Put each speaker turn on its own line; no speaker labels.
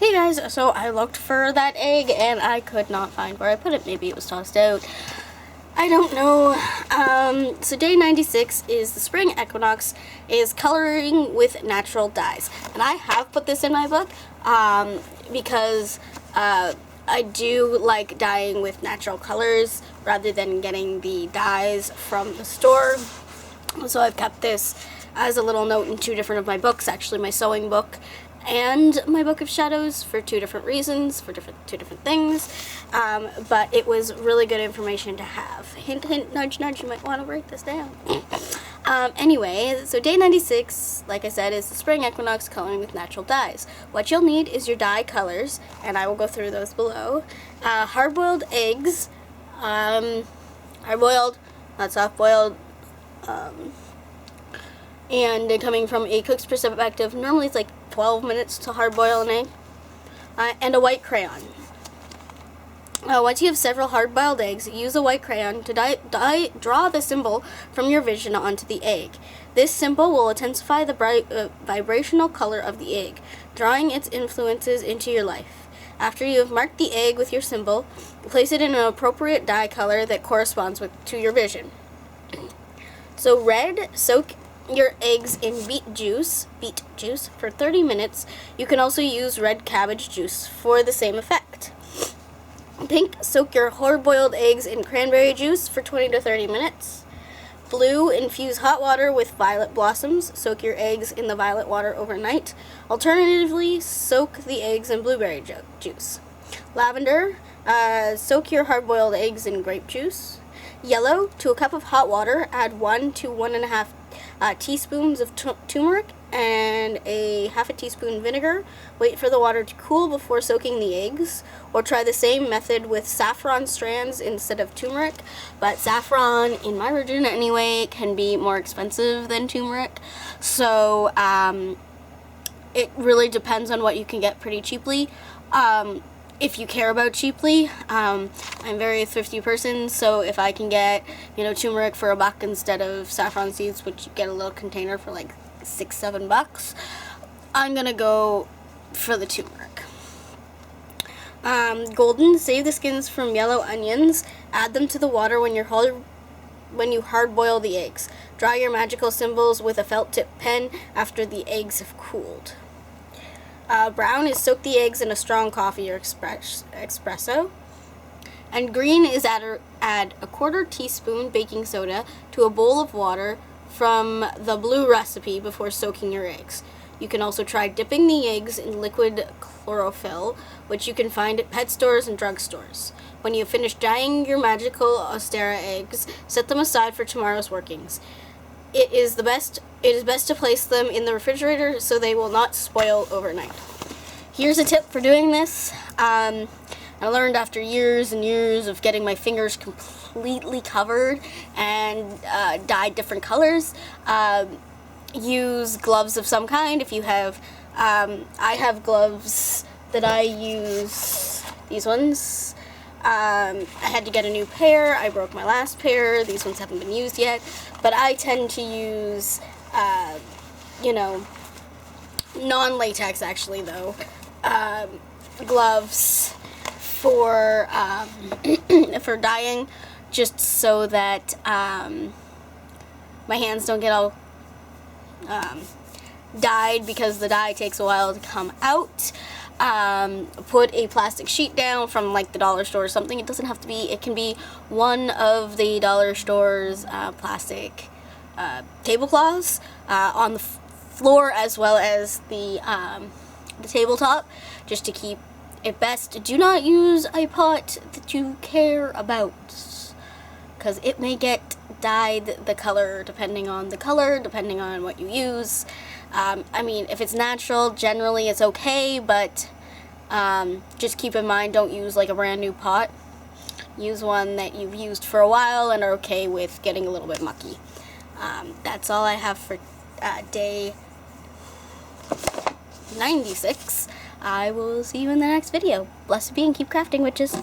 Hey guys, so I looked for that egg and I could not find where I put it. Maybe it was tossed out. I don't know. So day 96 is the spring equinox, is coloring with natural dyes. And I have put this in my book because I do like dyeing with natural colors rather than getting the dyes from the store. So I've kept this as a little note in two different of my books, actually my sewing book and my book of shadows, for two different reasons, for two different things, but it was really good information to have. Hint, hint, nudge, nudge, you might want to write this down. Anyway, so day 96, like I said, is the spring equinox coloring with natural dyes. What you'll need is your dye colors, and I will go through those below. Hard-boiled eggs, hard-boiled, not soft-boiled, and coming from a cook's perspective, normally it's like 12 minutes to hard boil an egg, and a white crayon. Once you have several hard-boiled eggs, use a white crayon to draw the symbol from your vision onto the egg. This symbol will intensify the bright vibrational color of the egg, drawing its influences into your life. After you have marked the egg with your symbol, place it in an appropriate dye color that corresponds to your vision. So red, soak your eggs in beet juice for 30 minutes. You can also use red cabbage juice for the same effect. Pink, soak your hard-boiled eggs in cranberry juice for 20 to 30 minutes. Blue, infuse hot water with violet blossoms. Soak your eggs in the violet water overnight. Alternatively, soak the eggs in blueberry juice. Lavender, soak your hard-boiled eggs in grape juice. Yellow, to a cup of hot water, add 1 to 1.5 teaspoons of turmeric and a half a teaspoon vinegar. Wait for the water to cool before soaking the eggs, or try the same method with saffron strands instead of turmeric. But saffron, in my region anyway, can be more expensive than turmeric, so it really depends on what you can get pretty cheaply. If you care about cheaply, I'm a very thrifty person, so if I can get, turmeric for $1 instead of saffron seeds, which you get a little container for like $6-7, I'm gonna go for the turmeric. Golden, save the skins from yellow onions. Add them to the water when you hard boil the eggs. Draw your magical symbols with a felt tip pen after the eggs have cooled. Brown is soak the eggs in a strong coffee or espresso. And green is add a 1/4 teaspoon baking soda to a bowl of water from the blue recipe before soaking your eggs. You can also try dipping the eggs in liquid chlorophyll, which you can find at pet stores and drugstores. When you finish dyeing your magical Ostera eggs, set them aside for tomorrow's workings. It is best to place them in the refrigerator so they will not spoil overnight. Here's a tip for doing this. I learned after years and years of getting my fingers completely covered and dyed different colors. Use gloves of some kind. If you have, I have gloves that I use, these ones. I had to get a new pair. I broke my last pair. These ones haven't been used yet. But I tend to use, non-latex actually though, gloves for for dyeing, just so that my hands don't get all dyed, because the dye takes a while to come out. Put a plastic sheet down from like the dollar store or something. It doesn't have to be, it can be one of the dollar store's plastic tablecloths on the floor, as well as the tabletop, just to keep it best. Do not use a pot that you care about, because it may get dyed the color, depending on what you use. I mean, if it's natural, generally it's okay, but just keep in mind, don't use like a brand new pot. Use one that you've used for a while and are okay with getting a little bit mucky. That's all I have for day 96. I will see you in the next video. Blessed be and keep crafting, witches.